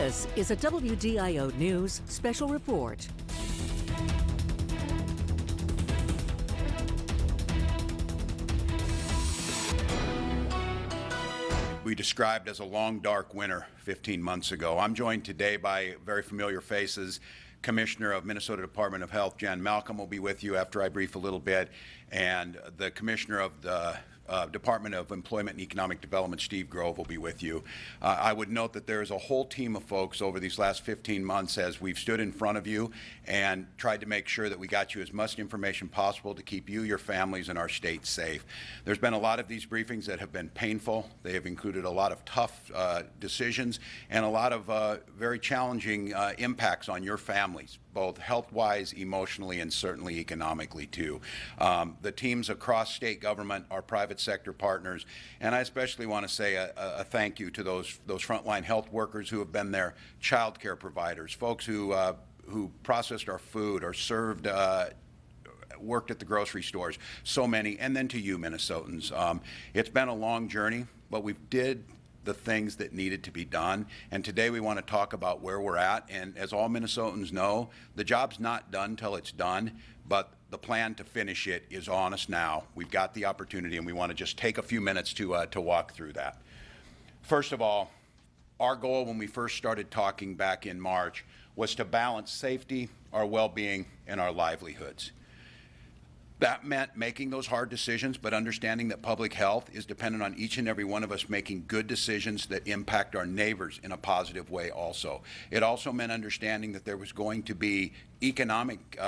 This is a WDIO News special report. We described as a long, dark winter 15 months ago. I'm joined today by very familiar faces. Commissioner of Minnesota Department of Health, Jen Malcolm, will be with you after I brief a little bit, and the Commissioner of the Department of Employment and Economic Development, Steve Grove, will be with you. I would note that there is a whole team of folks over these last 15 months as we've stood in front of you and tried to make sure that we got you as much information possible to keep you, your families, and our state safe. There's been a lot of these briefings that have been painful. They have included a lot of tough decisions and a lot of very challenging impacts on your families, both health-wise, emotionally, and certainly economically, too. The teams across state government, our private sector partners, and I especially want to say a thank you to those frontline health workers who have been there, child care providers, folks who processed our food or served worked at the grocery stores, so many, and then to you, Minnesotans. It's been a long journey, but we did the things that needed to be done, and today we want to talk about where we're at. And as all Minnesotans know, the job's not done till it's done, but the plan to finish it is on us now. We've got the opportunity, and we want to just take a few minutes to walk through that. First of all, our goal when we first started talking back in March was to balance safety, our well-being, and our livelihoods. That meant making those hard decisions, but understanding that public health is dependent on each and every one of us making good decisions that impact our neighbors in a positive way also. It also meant understanding that there was going to be economic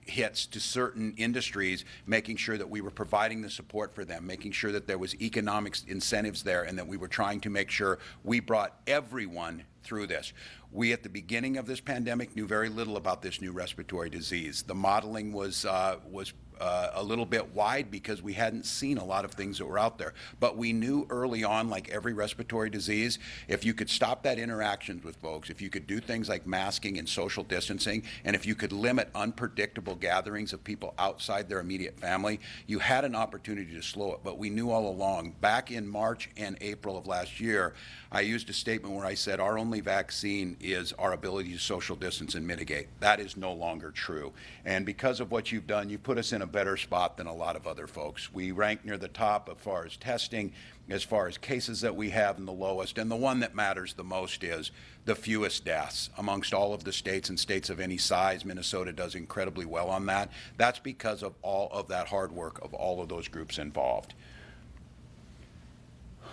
hits to certain industries, making sure that we were providing the support for them, making sure that there was economic incentives there, and that we were trying to make sure we brought everyone through this. We, at the beginning of this pandemic, knew very little about this new respiratory disease. The modeling was a little bit wide because we hadn't seen a lot of things that were out there. But we knew early on, like every respiratory disease, if you could stop that interactions with folks, if you could do things like masking and social distancing, and if you could limit unpredictable gatherings of people outside their immediate family, you had an opportunity to slow it. But we knew all along. Back in March and April of last year, I used a statement where I said our only vaccine is our ability to social distance and mitigate. That is no longer true. And because of what you've done, you put us in a better spot than a lot of other folks. We rank near the top as far as testing, as far as cases that we have, in the lowest. And the one that matters the most is the fewest deaths amongst all of the states and states of any size. Minnesota does incredibly well on that. That's because of all of that hard work of all of those groups involved.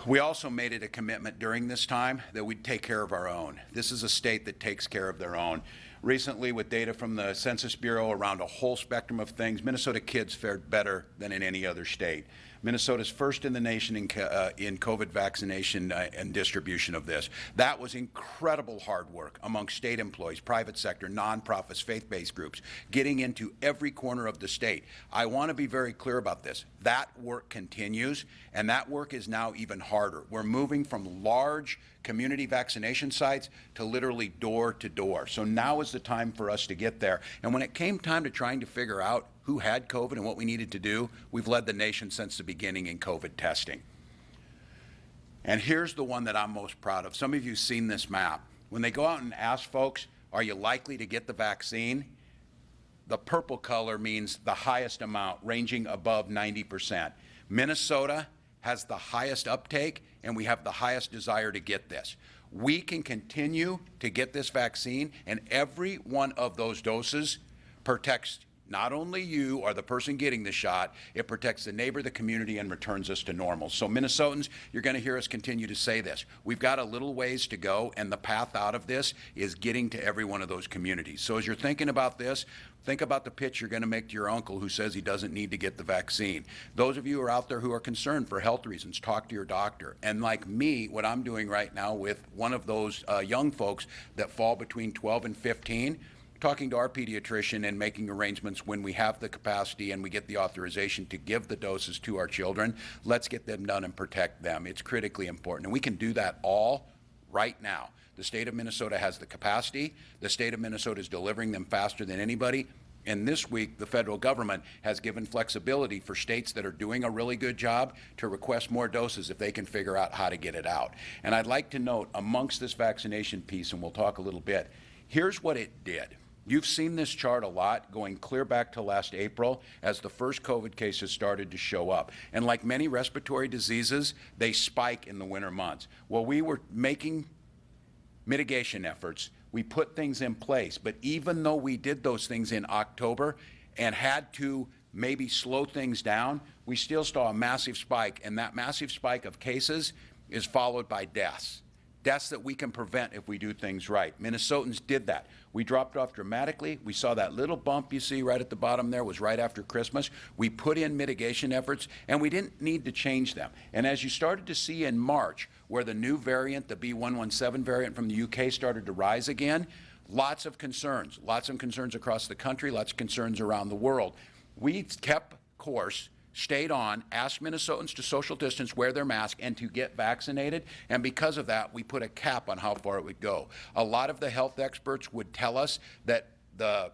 We also made it a commitment during this time that we'd take care of our own. This is a state that takes care of their own. Recently, with data from the Census Bureau around a whole spectrum of things, Minnesota kids fared better than in any other state. Minnesota's first in the nation in COVID vaccination and distribution of this. That was incredible hard work among state employees, private sector, nonprofits, faith-based groups, getting into every corner of the state. I want to be very clear about this. That work continues, and that work is now even harder. We're moving from large community vaccination sites to literally door to door. So now is the time for us to get there. And when it came time to trying to figure out who had COVID and what we needed to do, we've led the nation since the beginning in COVID testing. And here's the one that I'm most proud of. Some of you have seen this map. When they go out and ask folks, are you likely to get the vaccine? The purple color means the highest amount, ranging above 90%. Minnesota has the highest uptake, and we have the highest desire to get this. We can continue to get this vaccine, and every one of those doses protects not only you or the person getting the shot, it protects the neighbor, the community, and returns us to normal. So Minnesotans, you're going to hear us continue to say this. We've got a little ways to go, and the path out of this is getting to every one of those communities. So as you're thinking about this, think about the pitch you're going to make to your uncle who says he doesn't need to get the vaccine. Those of you who are out there who are concerned for health reasons, talk to your doctor. And like me, what I'm doing right now with one of those young folks that fall between 12 and 15, talking to our pediatrician and making arrangements when we have the capacity and we get the authorization to give the doses to our children. Let's get them done and protect them. It's critically important. And we can do that all right now. The state of Minnesota has the capacity. The state of Minnesota is delivering them faster than anybody. And this week, the federal government has given flexibility for states that are doing a really good job to request more doses if they can figure out how to get it out. And I'd like to note, amongst this vaccination piece, and we'll talk a little bit, here's what it did. You've seen this chart a lot going clear back to last April as the first COVID cases started to show up. And like many respiratory diseases, they spike in the winter months. Well, we were making mitigation efforts. We put things in place. But even though we did those things in October and had to maybe slow things down, we still saw a massive spike. And that massive spike of cases is followed by deaths. Deaths that we can prevent if we do things right. Minnesotans did that. We dropped off dramatically. We saw that little bump you see right at the bottom there was right after Christmas. We put in mitigation efforts, and we didn't need to change them. And as you started to see in March, where the new variant, the B117 variant from the UK, started to rise again, lots of concerns across the country, lots of concerns around the world. We kept course, stayed on, asked Minnesotans to social distance, wear their mask, and to get vaccinated. And because of that, we put a cap on how far it would go. A lot of the health experts would tell us that the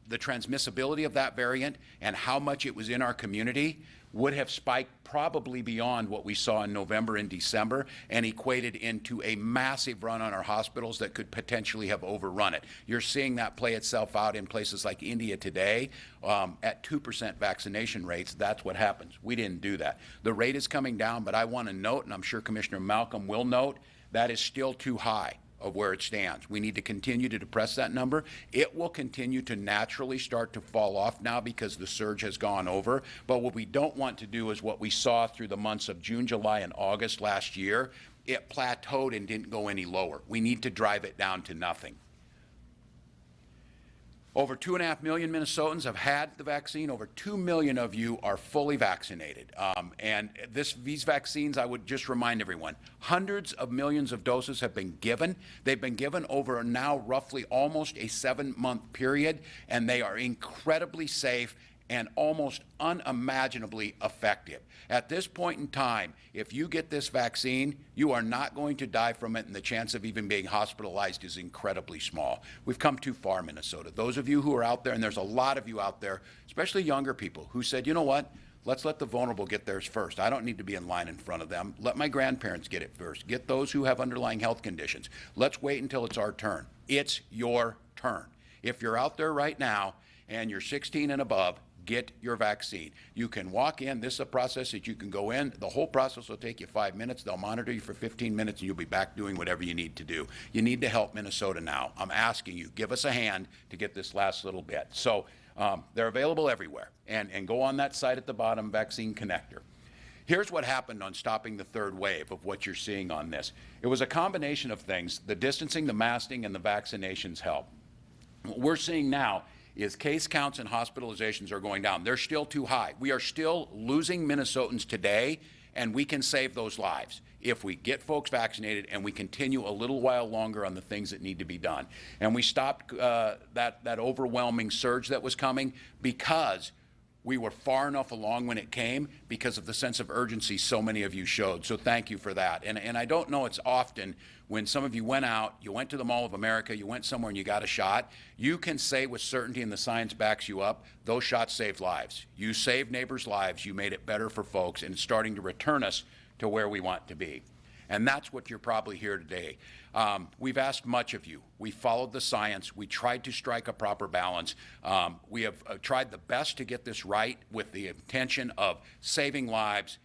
transmissibility of that variant and how much it was in our community would have spiked probably beyond what we saw in November and December and equated into a massive run on our hospitals that could potentially have overrun it. You're seeing that play itself out in places like India today at 2% vaccination rates. That's what happens. We didn't do that. The rate is coming down, but I want to note, and I'm sure Commissioner Malcolm will note, that is still too high of where it stands. We need to continue to depress that number. It will continue to naturally start to fall off now because the surge has gone over. But what we don't want to do is what we saw through the months of June, July, and August last year. It plateaued and didn't go any lower. We need to drive it down to nothing. Over 2.5 million Minnesotans have had the vaccine. Over 2 million of you are fully vaccinated. And these vaccines, I would just remind everyone, hundreds of millions of doses have been given. They've been given over now roughly almost a 7-month period, and they are incredibly safe and almost unimaginably effective. At this point in time, if you get this vaccine, you are not going to die from it, and the chance of even being hospitalized is incredibly small. We've come too far, Minnesota. Those of you who are out there, and there's a lot of you out there, especially younger people, who said, you know what? Let's let the vulnerable get theirs first. I don't need to be in line in front of them. Let my grandparents get it first. Get those who have underlying health conditions. Let's wait until it's our turn. It's your turn. If you're out there right now and you're 16 and above, get your vaccine. You can walk in. This is a process that you can go in. The whole process will take you 5 minutes. They'll monitor you for 15 minutes, and you'll be back doing whatever you need to do. You need to help Minnesota now. I'm asking you, give us a hand to get this last little bit. So they're available everywhere. And go on that site at the bottom, Vaccine Connector. Here's what happened on stopping the third wave of what you're seeing on this. It was a combination of things. The distancing, the masking, and the vaccinations help. What we're seeing now is case counts and hospitalizations are going down. They're still too high. We are still losing Minnesotans today, and we can save those lives if we get folks vaccinated and we continue a little while longer on the things that need to be done. And we stopped that overwhelming surge that was coming because we were far enough along when it came because of the sense of urgency so many of you showed. So thank you for that. And I don't know it's often when some of you went out, you went to the Mall of America, you went somewhere and you got a shot, you can say with certainty, and the science backs you up, those shots saved lives. You saved neighbors' lives, you made it better for folks, and it's starting to return us to where we want to be. And that's what you're probably here today. We've asked much of you. We followed the science. We tried to strike a proper balance. We have tried the best to get this right with the intention of saving lives,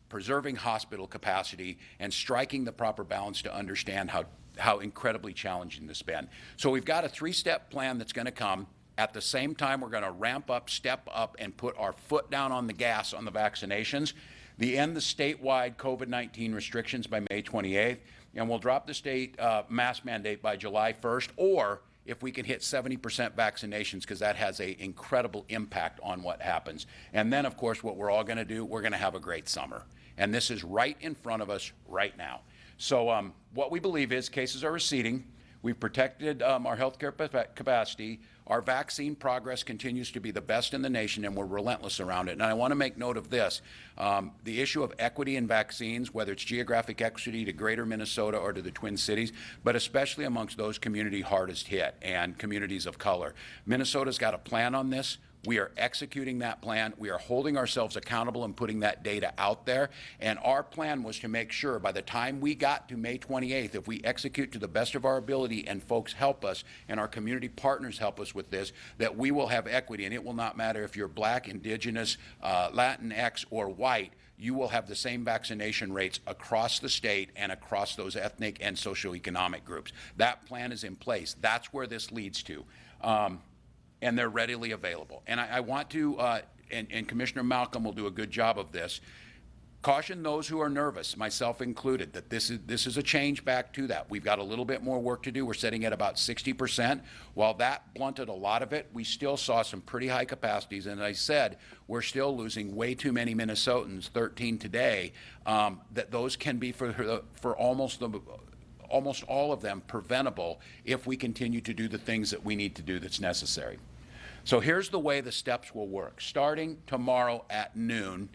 preserving hospital capacity, and striking the proper balance to understand how incredibly challenging this has been. So we've got a 3-step plan that's going to come. At the same time, we're going to ramp up, step up, and put our foot down on the gas on the vaccinations. The end the statewide COVID-19 restrictions by May 28th, and we'll drop the state mask mandate by July 1st, or if we can hit 70% vaccinations, because that has an incredible impact on what happens. And then, of course, what we're all going to do, we're going to have a great summer. And this is right in front of us right now. So what we believe is cases are receding. We've protected our healthcare capacity. Our vaccine progress continues to be the best in the nation, and we're relentless around it. And I want to make note of this. The issue of equity in vaccines, whether it's geographic equity to greater Minnesota or to the Twin Cities, but especially amongst those community hardest hit and communities of color. Minnesota's got a plan on this. We are executing that plan. We are holding ourselves accountable and putting that data out there. And our plan was to make sure by the time we got to May 28th, if we execute to the best of our ability and folks help us and our community partners help us with this, that we will have equity. And it will not matter if you're Black, Indigenous, Latinx, or white. You will have the same vaccination rates across the state and across those ethnic and socioeconomic groups. That plan is in place. That's where this leads to. And they're readily available. And I want to, and Commissioner Malcolm will do a good job of this, caution those who are nervous, myself included, that this is a change back to that. We've got a little bit more work to do. We're sitting at about 60%. While that blunted a lot of it, we still saw some pretty high capacities. And as I said, we're still losing way too many Minnesotans, 13 today, that those can be for almost all of them preventable if we continue to do the things that we need to do that's necessary. So here's the way the steps will work. Starting tomorrow at noon,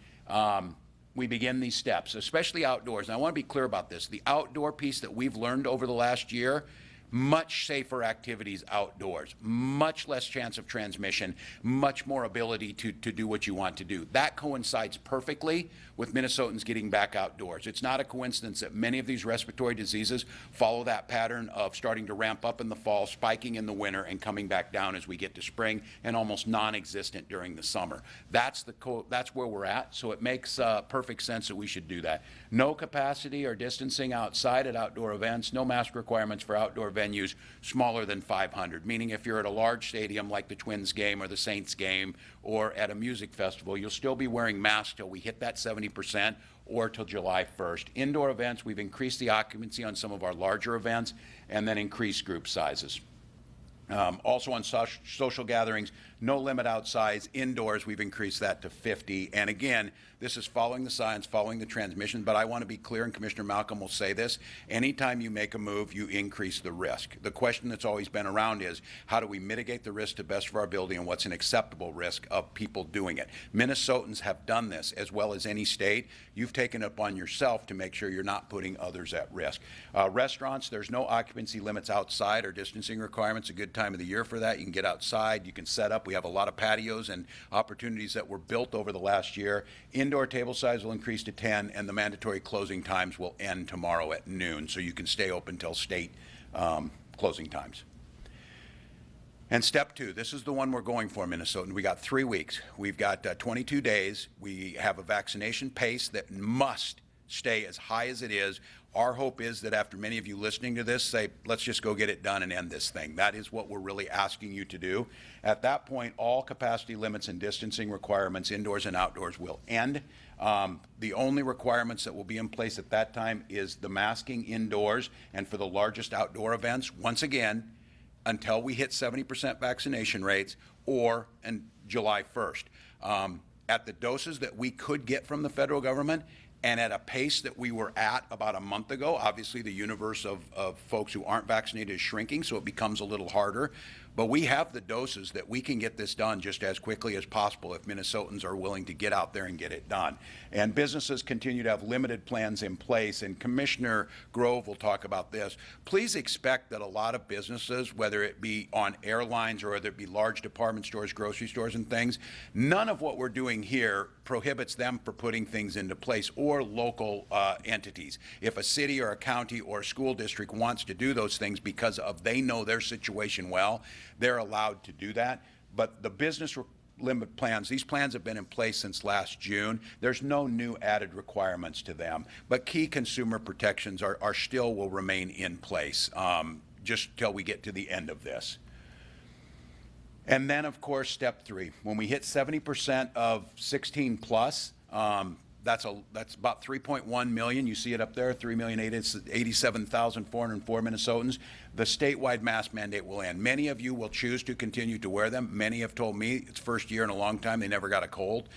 we begin these steps, especially outdoors. And I want to be clear about this. The outdoor piece that we've learned over the last year, much safer activities outdoors, much less chance of transmission, much more ability to do what you want to do. That coincides perfectly with Minnesotans getting back outdoors. It's not a coincidence that many of these respiratory diseases follow that pattern of starting to ramp up in the fall, spiking in the winter, and coming back down as we get to spring, and almost non-existent during the summer. That's where we're at, so it makes perfect sense that we should do that. No capacity or distancing outside at outdoor events, no mask requirements for outdoor venues smaller than 500, meaning if you're at a large stadium like the Twins game or the Saints game or at a music festival, you'll still be wearing masks till we hit that 70% or till July 1st. Indoor events, we've increased the occupancy on some of our larger events and then increased group sizes. Also on social gatherings, no limit outside. Indoors, we've increased that to 50. And again, this is following the science, following the transmission, but I want to be clear, and Commissioner Malcolm will say this, anytime you make a move, you increase the risk. The question that's always been around is, how do we mitigate the risk to best of our ability, and what's an acceptable risk of people doing it? Minnesotans have done this as well as any state. You've taken it upon yourself to make sure you're not putting others at risk. Restaurants, there's no occupancy limits outside or distancing requirements. A good time of the year for that. You can get outside, you can set up. We have a lot of patios and opportunities that were built over the last year. Indoor table size will increase to 10, and the mandatory closing times will end tomorrow at noon, so you can stay open till state closing times. And step two, this is the one we're going for, Minnesota. We got 3 weeks. We've got 22 days. We have a vaccination pace that must stay as high as it is. Our hope is that after many of you listening to this say, let's just go get it done and end this thing. That is what we're really asking you to do. At that point, all capacity limits and distancing requirements, indoors and outdoors, will end. The only requirements that will be in place at that time is the masking indoors, and for the largest outdoor events, once again, until we hit 70% vaccination rates or July 1st. At the doses that we could get from the federal government, and at a pace that we were at about a month ago, obviously the universe of folks who aren't vaccinated is shrinking, so it becomes a little harder. But we have the doses that we can get this done just as quickly as possible if Minnesotans are willing to get out there and get it done. And businesses continue to have limited plans in place, and Commissioner Grove will talk about this. Please expect that a lot of businesses, whether it be on airlines or whether it be large department stores, grocery stores and things, none of what we're doing here prohibits them from putting things into place, or local entities. If a city or a county or a school district wants to do those things because they know their situation well, they're allowed to do that. But the business limit plans, these plans have been in place since last June. There's no new added requirements to them, but key consumer protections are still will remain in place just till we get to the end of this. And then, of course, step three, when we hit 70% of 16 plus, that's about 3.1 million. You see it up there, 3,087,404 Minnesotans. The statewide mask mandate will end. Many of you will choose to continue to wear them. Many have told me it's first year in a long time they never got a cold.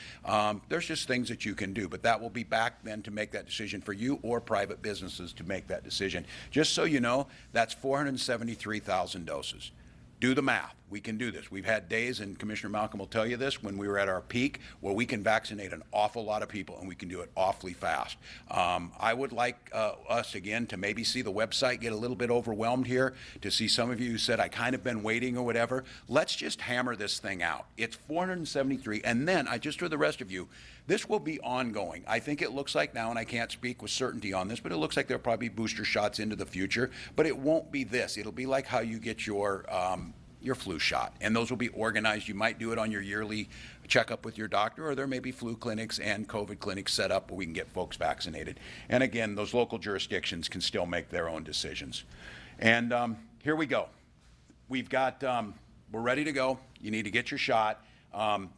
There's just things that you can do, but that will be back then to make that decision for you or private businesses to make that decision. Just so you know, that's 473,000 doses. Do the math. We can do this. We've had days, and Commissioner Malcolm will tell you this, when we were at our peak, where we can vaccinate an awful lot of people, and we can do it awfully fast. I would like us, again, to maybe see the website get a little bit overwhelmed here, to see some of you who said, I kind of been waiting or whatever. Let's just hammer this thing out. It's 473, and then, just for the rest of you, this will be ongoing. I think it looks like now, and I can't speak with certainty on this, but it looks like there'll probably be booster shots into the future, but it won't be this. It'll be like how you get your flu shot, and those will be organized. You might do it on your yearly checkup with your doctor, or there may be flu clinics and COVID clinics set up where we can get folks vaccinated. And again, those local jurisdictions can still make their own decisions. And here we go. We've got, we're ready to go. You need to get your shot.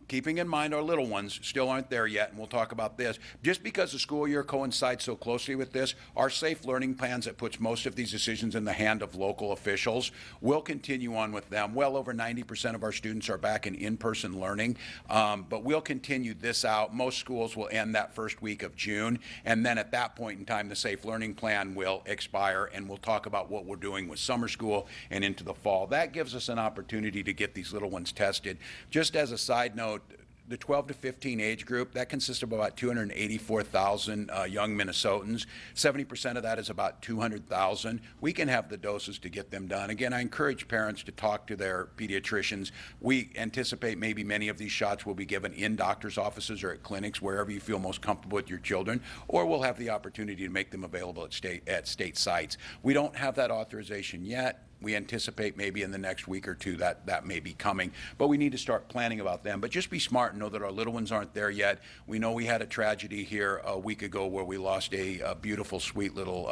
Keeping in mind our little ones still aren't there yet, and we'll talk about this. Just because the school year coincides so closely with this, our safe learning plans that puts most of these decisions in the hand of local officials will continue on with them. Well over 90% of our students are back in in-person learning, but we'll continue this out. Most schools will end that first week of June, and then at that point in time, the safe learning plan will expire, and we'll talk about what we're doing with summer school and into the fall. That gives us an opportunity to get these little ones tested. Just as a side note, the 12 to 15 age group, that consists of about 284,000 young Minnesotans. 70% of that is about 200,000. We can have the doses to get them done. Again, I encourage parents to talk to their pediatricians. We anticipate maybe many of these shots will be given in doctor's offices or at clinics, wherever you feel most comfortable with your children, or we'll have the opportunity to make them available at state sites. We don't have that authorization yet. We anticipate maybe in the next week or two that may be coming, but we need to start planning about them. But just be smart and know that our little ones aren't there yet. We know we had a tragedy here a week ago where we lost a beautiful, sweet little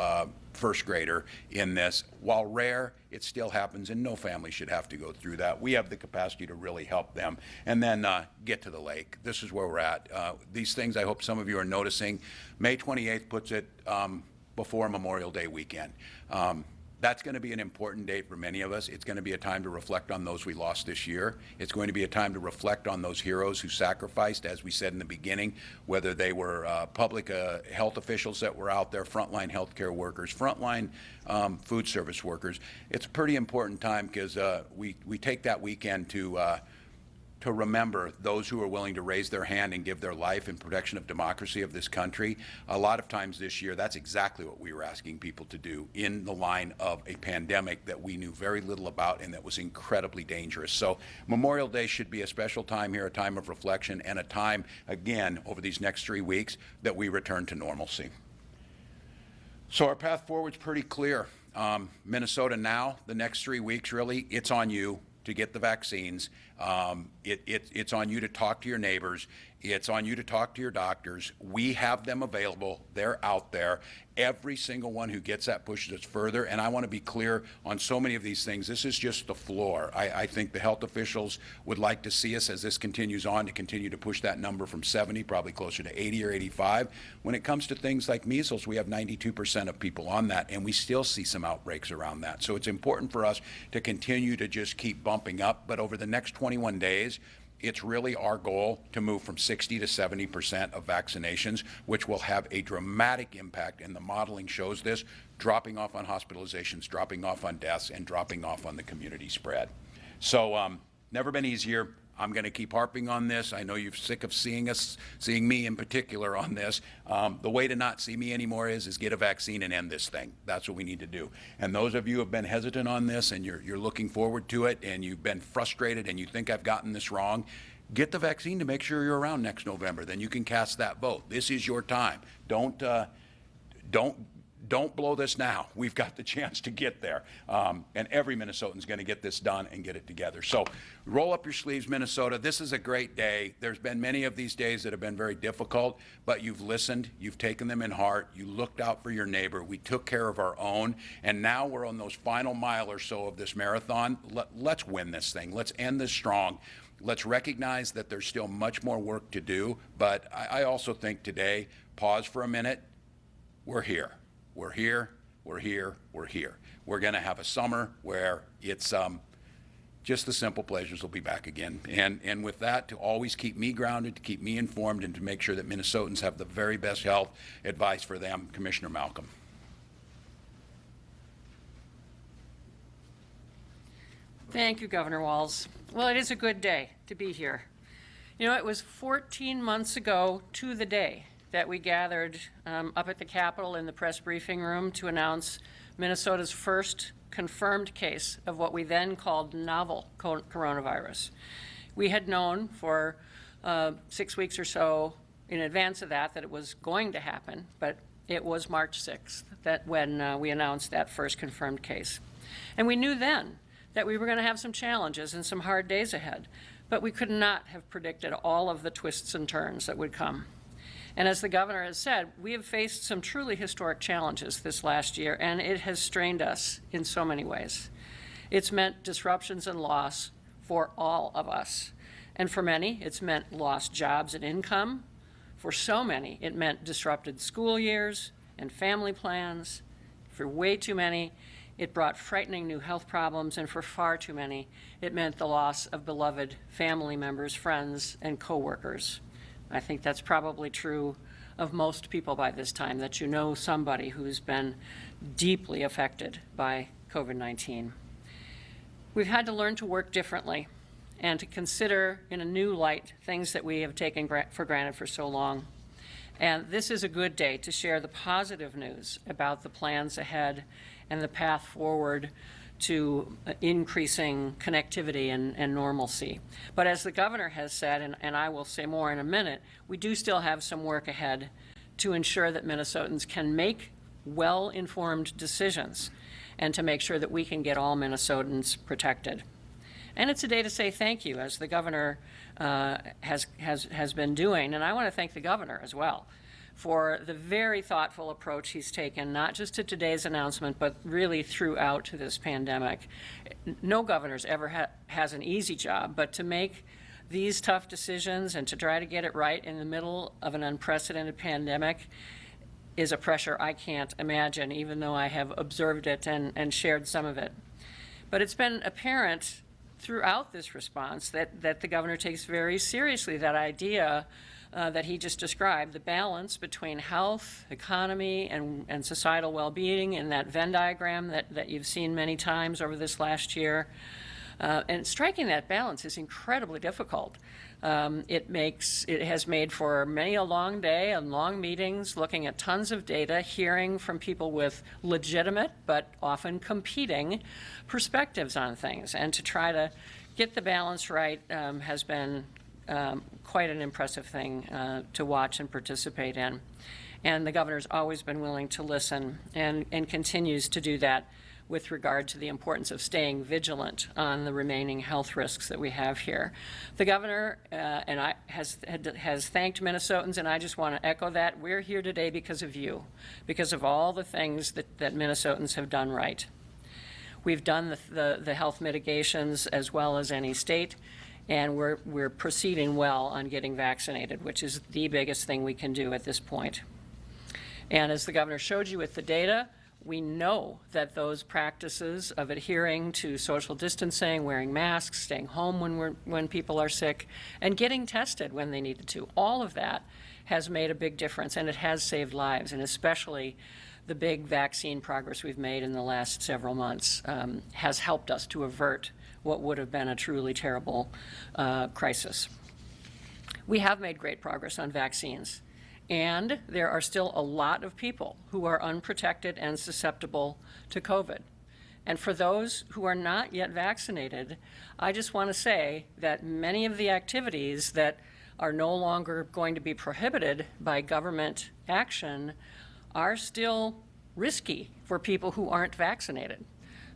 first grader in this. While rare, it still happens, and no family should have to go through that. We have the capacity to really help them. And then get to the lake. This is where we're at. These things I hope some of you are noticing. May 28th puts it before Memorial Day weekend. That's going to be an important date for many of us. It's going to be a time to reflect on those we lost this year. It's going to be a time to reflect on those heroes who sacrificed, as we said in the beginning, whether they were public health officials that were out there, frontline healthcare workers, frontline food service workers. It's a pretty important time because we take that weekend to remember those who are willing to raise their hand and give their life in protection of democracy of this country. A lot of times this year, that's exactly what we were asking people to do in the line of a pandemic that we knew very little about and that was incredibly dangerous. So Memorial Day should be a special time here, a time of reflection, and a time, again, over these next 3 weeks, that we return to normalcy. So our path forward is pretty clear. Minnesota now, the next 3 weeks, really, it's on you to get the vaccines. It's on you to talk to your neighbors. It's on you to talk to your doctors. We have them available. They're out there. Every single one who gets that pushes us further. And I want to be clear on so many of these things. This is just the floor. I think the health officials would like to see us, as this continues on, to continue to push that number from 70, probably closer to 80 or 85. When it comes to things like measles, we have 92% of people on that, and we still see some outbreaks around that. So it's important for us to continue to just keep bumping up. But over the next 21 days, it's really our goal to move from 60 to 70% of vaccinations, which will have a dramatic impact, and the modeling shows this, dropping off on hospitalizations, dropping off on deaths, and dropping off on the community spread. So never been easier. I'm going to keep harping on this. I know you're sick of seeing me in particular on this. The way to not see me anymore is get a vaccine and end this thing. That's what we need to do. And those of you who have been hesitant on this and you're looking forward to it and you've been frustrated and you think I've gotten this wrong, get the vaccine to make sure you're around next November. Then you can cast that vote. This is your time. Don't blow this now. We've got the chance to get there. And every Minnesotan's going to get this done and get it together. So roll up your sleeves, Minnesota. This is a great day. There's been many of these days that have been very difficult, but you've listened. You've taken them in heart. You looked out for your neighbor. We took care of our own. And now we're on those final mile or so of this marathon. Let's win this thing. Let's end this strong. Let's recognize that there's still much more work to do. But I also think today, pause for a minute. We're here. We're here, we're here, we're here. We're going to have a summer where it's just the simple pleasures will be back again. And with that, to always keep me grounded, to keep me informed, and to make sure that Minnesotans have the very best health advice for them, Commissioner Malcolm. Thank you, Governor Walz. Well, it is a good day to be here. You know, it was 14 months ago to the day that we gathered up at the Capitol in the press briefing room to announce Minnesota's first confirmed case of what we then called novel coronavirus. We had known for 6 weeks or so in advance of that it was going to happen, but it was March 6th when we announced that first confirmed case. And we knew then that we were going to have some challenges and some hard days ahead, but we could not have predicted all of the twists and turns that would come. And as the governor has said, we have faced some truly historic challenges this last year, and it has strained us in so many ways. It's meant disruptions and loss for all of us. And for many, it's meant lost jobs and income. For so many, it meant disrupted school years and family plans. For way too many, it brought frightening new health problems, and for far too many, it meant the loss of beloved family members, friends, and coworkers. I think that's probably true of most people by this time, that you know somebody who's been deeply affected by COVID-19. We've had to learn to work differently and to consider in a new light things that we have taken for granted for so long. And this is a good day to share the positive news about the plans ahead and the path forward to increasing connectivity and normalcy. But as the governor has said, and I will say more in a minute, we do still have some work ahead to ensure that Minnesotans can make well-informed decisions and to make sure that we can get all Minnesotans protected. And it's a day to say thank you, as the governor has been doing. And I want to thank the governor as well for the very thoughtful approach he's taken, not just to today's announcement, but really throughout this pandemic. No governor's ever has an easy job, but to make these tough decisions and to try to get it right in the middle of an unprecedented pandemic is a pressure I can't imagine, even though I have observed it and shared some of it. But it's been apparent throughout this response that the governor takes very seriously that idea that he just described, the balance between health, economy, and societal well-being in that Venn diagram that you've seen many times over this last year. And striking that balance is incredibly difficult. It has made for many a long day and long meetings, looking at tons of data, hearing from people with legitimate but often competing perspectives on things. And to try to get the balance right has been quite an impressive thing to watch and participate in. And the governor's always been willing to listen and continues to do that with regard to the importance of staying vigilant on the remaining health risks that we have here. The governor has thanked Minnesotans, and I just want to echo that. We're here today because of you, because of all the things that Minnesotans have done right. We've done the health mitigations as well as any state, and we're proceeding well on getting vaccinated, which is the biggest thing we can do at this point. And as the governor showed you with the data, we know that those practices of adhering to social distancing, wearing masks, staying home when people are sick, and getting tested when they needed to, all of that has made a big difference, and it has saved lives, and especially the big vaccine progress we've made in the last several months has helped us to avert what would have been a truly terrible crisis. We have made great progress on vaccines. And there are still a lot of people who are unprotected and susceptible to COVID. And for those who are not yet vaccinated, I just want to say that many of the activities that are no longer going to be prohibited by government action are still risky for people who aren't vaccinated.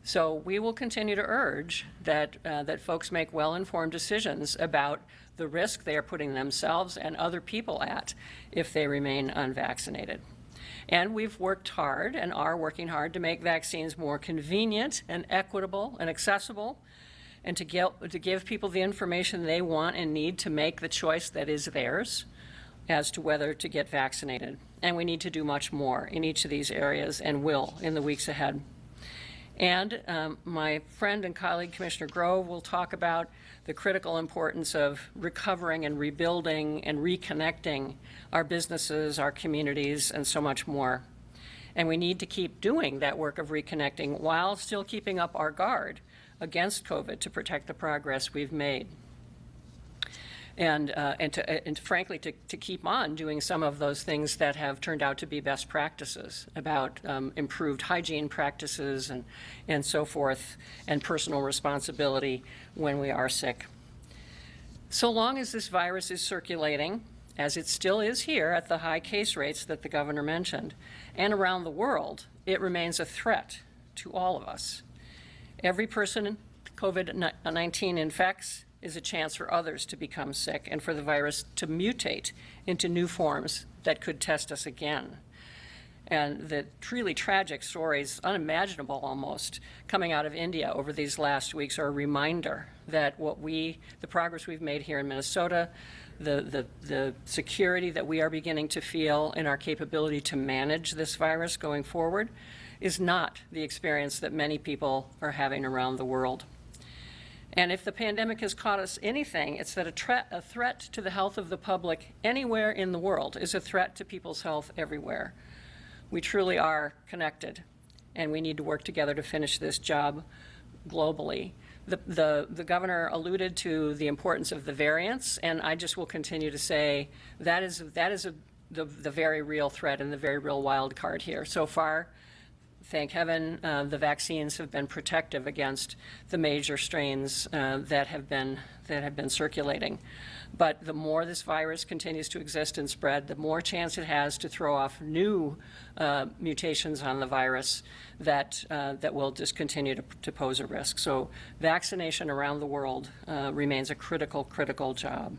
So we will continue to urge that folks make well-informed decisions about the risk they are putting themselves and other people at if they remain unvaccinated. And we've worked hard and are working hard to make vaccines more convenient and equitable and accessible, and to give people the information they want and need to make the choice that is theirs as to whether to get vaccinated. And we need to do much more in each of these areas, and will in the weeks ahead. And my friend and colleague, Commissioner Grove, will talk about the critical importance of recovering and rebuilding and reconnecting our businesses, our communities, and so much more. And we need to keep doing that work of reconnecting while still keeping up our guard against COVID to protect the progress we've made. And frankly, to keep on doing some of those things that have turned out to be best practices about improved hygiene practices and so forth, and personal responsibility when we are sick. So long as this virus is circulating, as it still is here at the high case rates that the governor mentioned, and around the world, it remains a threat to all of us. Every person COVID-19 infects is a chance for others to become sick and for the virus to mutate into new forms that could test us again. And the truly tragic stories, unimaginable almost, coming out of India over these last weeks are a reminder that the progress we've made here in Minnesota, the security that we are beginning to feel in our capability to manage this virus going forward is not the experience that many people are having around the world. And if the pandemic has taught us anything, it's that a threat to the health of the public anywhere in the world is a threat to people's health everywhere. We truly are connected, and we need to work together to finish this job globally. The governor alluded to the importance of the variants, and I just will continue to say that is the very real threat and the very real wild card here. So far, thank heaven, the vaccines have been protective against the major strains that have been circulating. But the more this virus continues to exist and spread, the more chance it has to throw off new mutations on the virus that will just continue to pose a risk. So vaccination around the world remains a critical job.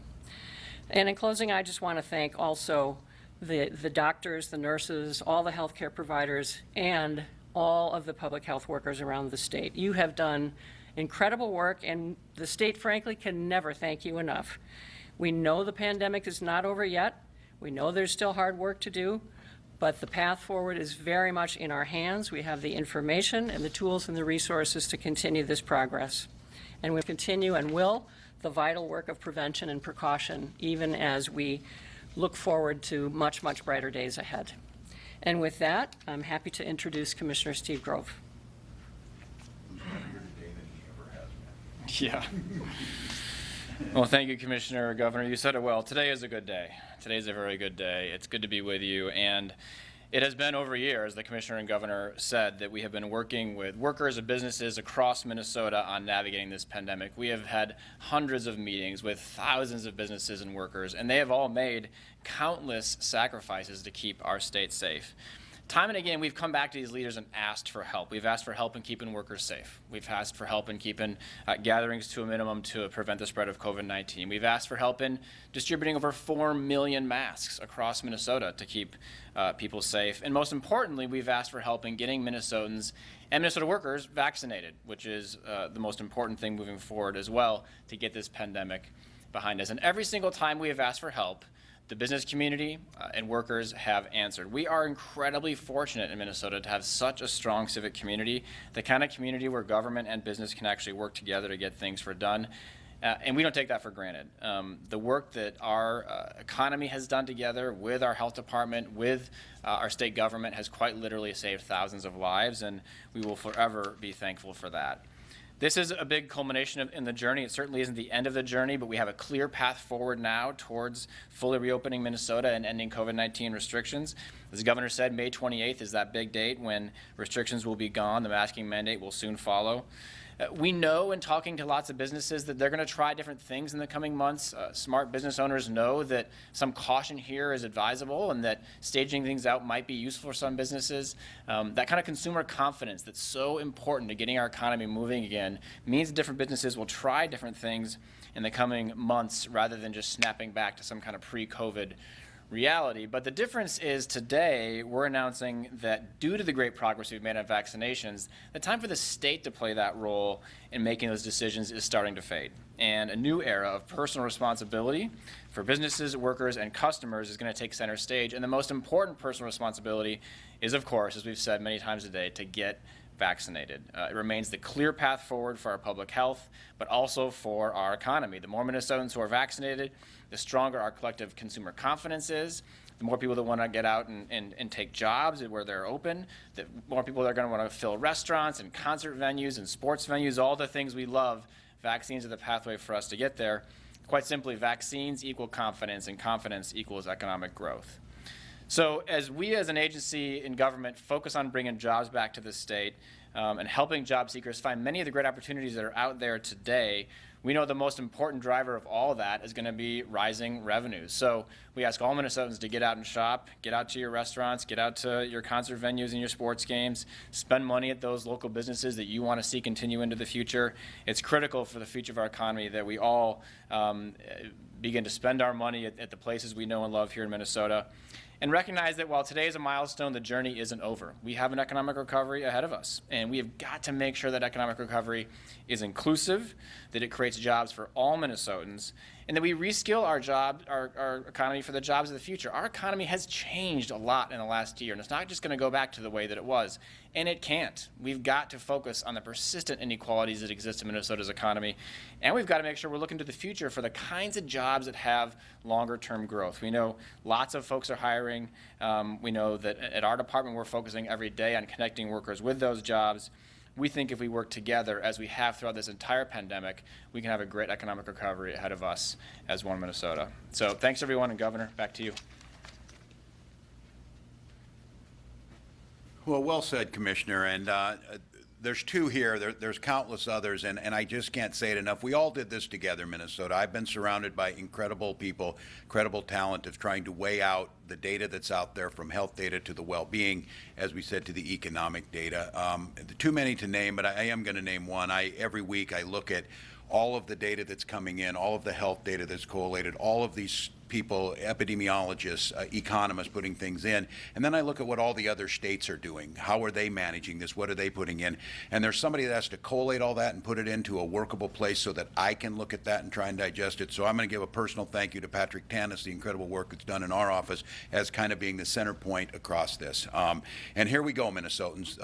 And in closing, I just want to thank also the doctors, the nurses, all the healthcare providers, and all of the public health workers around the state. You have done incredible work, and the state, frankly, can never thank you enough. We know the pandemic is not over yet. We know there's still hard work to do, but the path forward is very much in our hands. We have the information and the tools and the resources to continue this progress. And we continue and will the vital work of prevention and precaution, even as we look forward to much brighter days ahead. And with that, I'm happy to introduce Commissioner Steve Grove. Yeah. Well, thank you, Commissioner. Governor, you said it well. Today is a good day. Today is a very good day. It's good to be with you. And it has been over a year, as the Commissioner and Governor said, that we have been working with workers and businesses across Minnesota on navigating this pandemic. We have had hundreds of meetings with thousands of businesses and workers, and they have all made countless sacrifices to keep our state safe. Time and again, we've come back to these leaders and asked for help. We've asked for help in keeping workers safe. We've asked for help in keeping gatherings to a minimum to prevent the spread of COVID-19. We've asked for help in distributing over 4 million masks across Minnesota to keep people safe. And most importantly, we've asked for help in getting Minnesotans and Minnesota workers vaccinated, which is the most important thing moving forward as well to get this pandemic behind us. And every single time we have asked for help, the business community and workers have answered. We are incredibly fortunate in Minnesota to have such a strong civic community, the kind of community where government and business can actually work together to get things done. And we don't take that for granted. The work that our economy has done together with our health department, with our state government has quite literally saved thousands of lives, and we will forever be thankful for that. This is a big culmination in the journey. It certainly isn't the end of the journey, but we have a clear path forward now towards fully reopening Minnesota and ending COVID-19 restrictions. As the governor said, May 28th is that big date when restrictions will be gone. The masking mandate will soon follow. We know in talking to lots of businesses that they're going to try different things in the coming months. Smart business owners know that some caution here is advisable and that staging things out might be useful for some businesses. That kind of consumer confidence that's so important to getting our economy moving again means different businesses will try different things in the coming months rather than just snapping back to some kind of pre-COVID reality. But the difference is today we're announcing that due to the great progress we've made on vaccinations, the time for the state to play that role in making those decisions is starting to fade. And a new era of personal responsibility for businesses, workers, and customers is going to take center stage. And the most important personal responsibility is, of course, as we've said many times today, to get vaccinated. It remains the clear path forward for our public health, but also for our economy. The more Minnesotans who are vaccinated, the stronger our collective consumer confidence is, the more people that want to get out and take jobs where they're open, the more people that are going to want to fill restaurants and concert venues and sports venues, all the things we love. Vaccines are the pathway for us to get there. Quite simply, vaccines equal confidence, and confidence equals economic growth. So as we as an agency in government focus on bringing jobs back to the state and helping job seekers find many of the great opportunities that are out there today, we know the most important driver of all of that is going to be rising revenues. So we ask all Minnesotans to get out and shop, get out to your restaurants, get out to your concert venues and your sports games, spend money at those local businesses that you want to see continue into the future. It's critical for the future of our economy that we all begin to spend our money at the places we know and love here in Minnesota. And recognize that while today is a milestone, the journey isn't over. We have an economic recovery ahead of us, and we have got to make sure that economic recovery is inclusive, that it creates jobs for all Minnesotans, and that we reskill our economy for the jobs of the future. Our economy has changed a lot in the last year, and it's not just going to go back to the way that it was, and it can't. We've got to focus on the persistent inequalities that exist in Minnesota's economy, and we've got to make sure we're looking to the future for the kinds of jobs that have longer-term growth. We know lots of folks are hiring. We know that at our department we're focusing every day on connecting workers with those jobs. We think if we work together, as we have throughout this entire pandemic, we can have a great economic recovery ahead of us as one Minnesota. So thanks, everyone, and Governor, back to you. Well, well said, Commissioner. And there's two here. There's countless others, and I just can't say it enough. We all did this together, Minnesota. I've been surrounded by incredible people, incredible talent of trying to weigh out the data that's out there, from health data to the well-being, as we said, to the economic data. Too many to name, but I am going to name one. Every week I look at all of the data that's coming in, all of the health data that's collated, all of these people, epidemiologists, economists putting things in, and then I look at what all the other states are doing. How are they managing this? What are they putting in? And there's somebody that has to collate all that and put it into a workable place so that I can look at that and try and digest it. So I'm going to give a personal thank you to Patrick Tanis, the incredible work that's done in our office as kind of being the center point across this. And here we go, Minnesotans.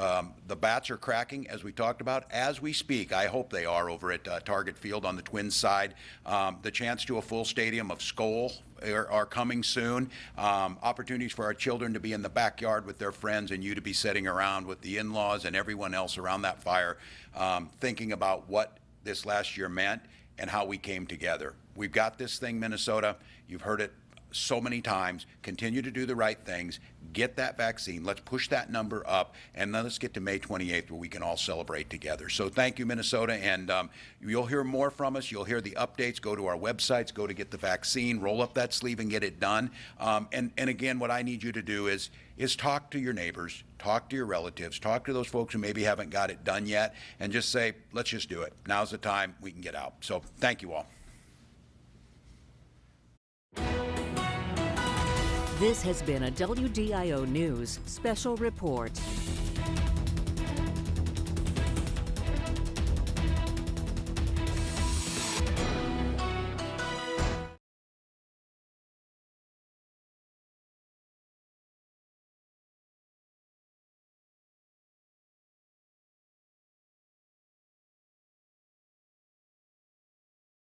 The bats are cracking, as we talked about, as we speak. I hope they are over at Target Field on the Twins side. The chance to a full stadium of Skoll are coming soon. Opportunities for our children to be in the backyard with their friends, and you to be sitting around with the in-laws and everyone else around that fire, thinking about what this last year meant and how we came together. We've got this thing, Minnesota. You've heard it so many times. Continue to do the right things. Get that vaccine. Let's push that number up, and then let's get to May 28th where we can all celebrate together. So thank you, Minnesota, and you'll hear more from us. You'll hear the updates. Go to our websites. Go to get the vaccine. Roll up that sleeve and get it done. And again, what I need you to do is talk to your neighbors, talk to your relatives, talk to those folks who maybe haven't got it done yet, and just say, let's just do it. Now's the time. We can get out. So thank you all. This has been a WDIO News Special Report.